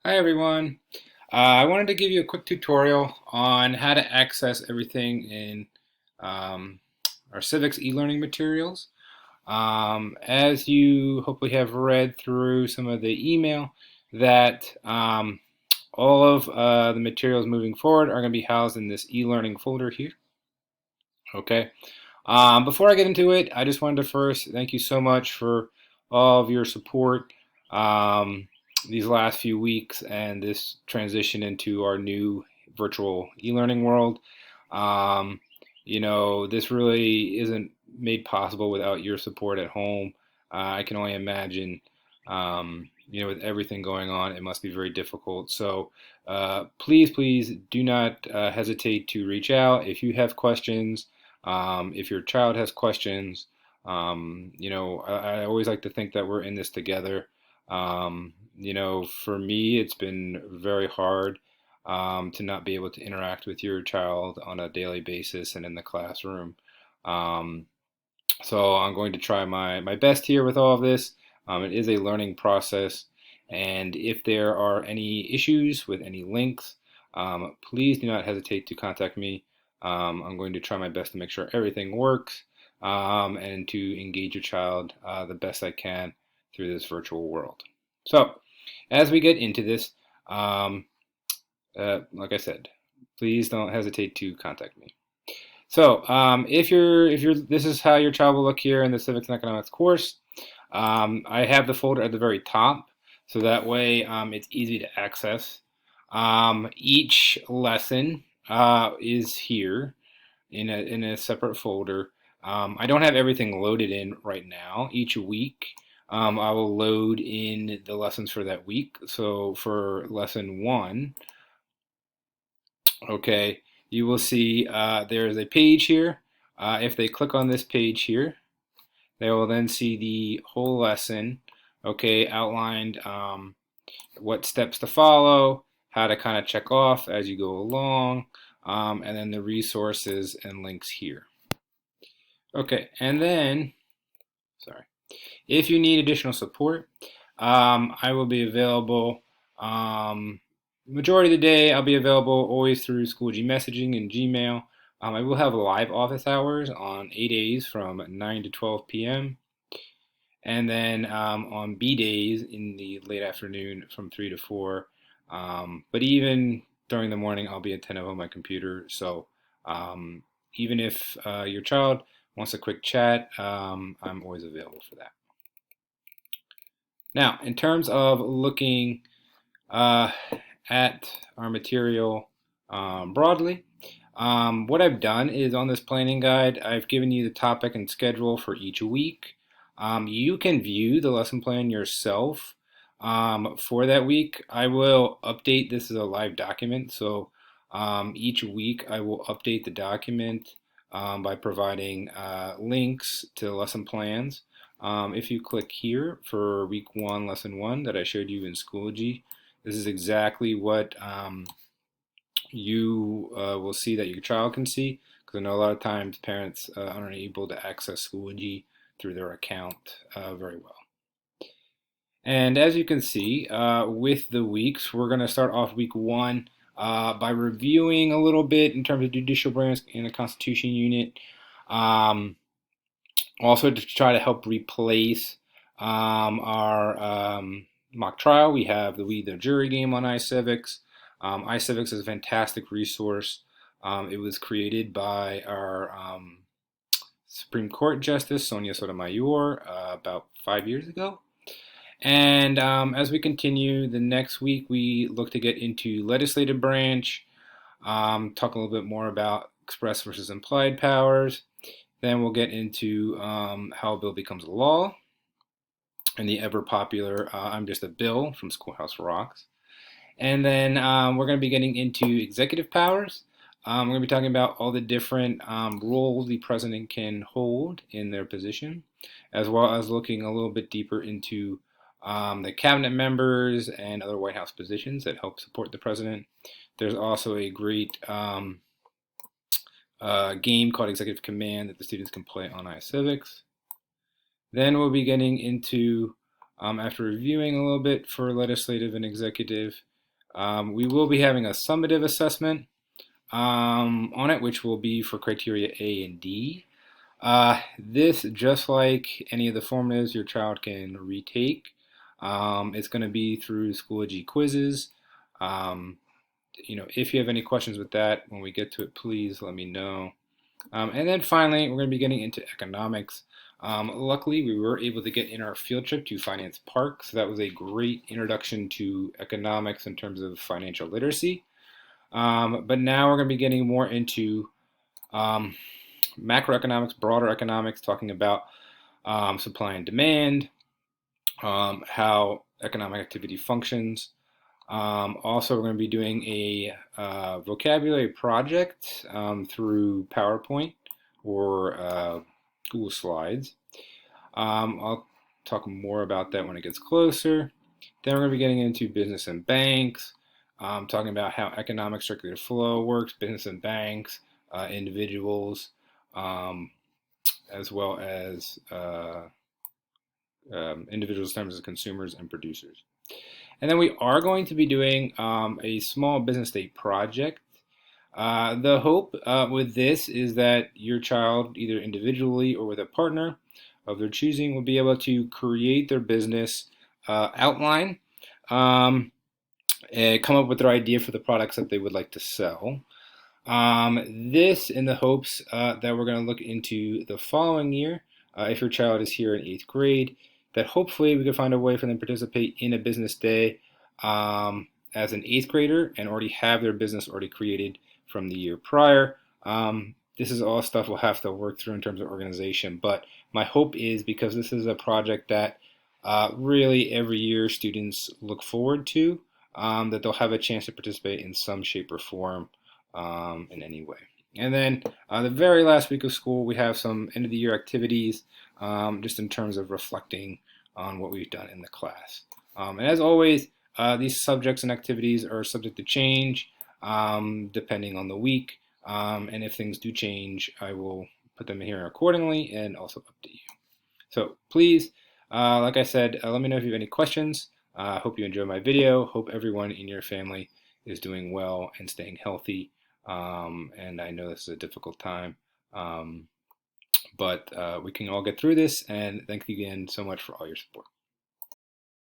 Hi everyone. I wanted to give you a quick tutorial on how to access everything in um, our civics e-learning materials. As you hopefully have read through some of the email, that all of the materials moving forward are going to be housed in this e-learning folder here. Okay. Before I get into it, I just wanted to first thank you so much for all of your support these last few weeks and this transition into our new virtual e-learning world. Um, this really isn't made possible without your support at home. I can only imagine, with everything going on, it must be very difficult. So please do not hesitate to reach out if you have questions. If your child has questions, I always like to think that we're in this together. For me, it's been very hard to not be able to interact with your child on a daily basis and in the classroom. Um, so I'm going to try my best here with all of this. It is a learning process, and if there are any issues with any links, please do not hesitate to contact me. I'm going to try my best to make sure everything works and to engage your child the best I can through this virtual world. So, as we get into this, um, like I said, please don't hesitate to contact me. So, if you're, this is how your child will look here in the civics and economics course. I have the folder at the very top, so that way it's easy to access. Each lesson is here in a separate folder. I don't have everything loaded in right now. Each week, I will load in the lessons for that week. So for lesson one, okay, you will see there is a page here. If they click on this page here, they will then see the whole lesson, okay, outlined, what steps to follow, how to kind of check off as you go along, and then the resources and links here. Okay, and then, sorry, if you need additional support, I will be available. Majority of the day, I'll be available always through Schoology messaging and Gmail. I will have live office hours on A days from 9 to 12 p.m. And then on B days in the late afternoon from 3 to 4. But even during the morning, I'll be attentive on my computer. So even if your child wants a quick chat, I'm always available for that. Now, in terms of looking uh, at our material broadly, what I've done is on this planning guide, I've given you the topic and schedule for each week. You can view the lesson plan yourself for that week. I will update, this is a live document, so each week I will update the document by providing links to lesson plans. If you click here for week one, lesson one that I showed you in Schoology, this is exactly what you will see that your child can see, because I know a lot of times parents aren't able to access Schoology through their account very well. And as you can see, with the weeks, we're going to start off week one by reviewing a little bit in terms of judicial branch in the Constitution unit. Um, Also, to try to help replace our mock trial, we have the We the Jury game on iCivics. iCivics is a fantastic resource. It was created by our Supreme Court Justice Sonia Sotomayor about 5 years ago. And as we continue, the next week we look to get into legislative branch, talk a little bit more about express versus implied powers. Then we'll get into how a bill becomes a law and the ever popular I'm Just a Bill from Schoolhouse Rocks. And then we're going to be getting into executive powers. We're going to be talking about all the different roles the president can hold in their position, as well as looking a little bit deeper into the cabinet members and other White House positions that help support the president. There's also a great game called Executive Command that the students can play on iCivics. Then we'll be getting into, after reviewing a little bit for legislative and executive, We will be having a summative assessment on it, which will be for criteria A and D. This, just like any of the formatives your child can retake, it's going to be through Schoology quizzes. If you have any questions with that, when we get to it, please let me know. And then finally, we're going to be getting into economics. Luckily, we were able to get in our field trip to Finance Park, so that was a great introduction to economics in terms of financial literacy. But now we're going to be getting more into macroeconomics, broader economics, talking about supply and demand, how economic activity functions. Also, we're going to be doing a vocabulary project through PowerPoint or Google Slides. I'll talk more about that when it gets closer. Then we're going to be getting into business and banks, talking about how economic circular flow works, business and banks, individuals, as well as individuals in terms of consumers and producers. And then we are going to be doing a small business day project. The hope with this is that your child, either individually or with a partner of their choosing, will be able to create their business outline and come up with their idea for the products that they would like to sell. This in the hopes that we're going to look into the following year, if your child is here in 8th grade, that hopefully we can find a way for them to participate in a business day as an 8th grader and already have their business already created from the year prior. This is all stuff we'll have to work through in terms of organization, but my hope is, because this is a project that really every year students look forward to, that they'll have a chance to participate in some shape or form in any way. And then the very last week of school, we have some end of the year activities, just in terms of reflecting on what we've done in the class. And as always, these subjects and activities are subject to change depending on the week. And if things do change, I will put them here accordingly and also update you. So please, like I said, let me know if you have any questions. I hope you enjoy my video. Hope everyone in your family is doing well and staying healthy. And I know this is a difficult time, but we can all get through this. And thank you again so much for all your support.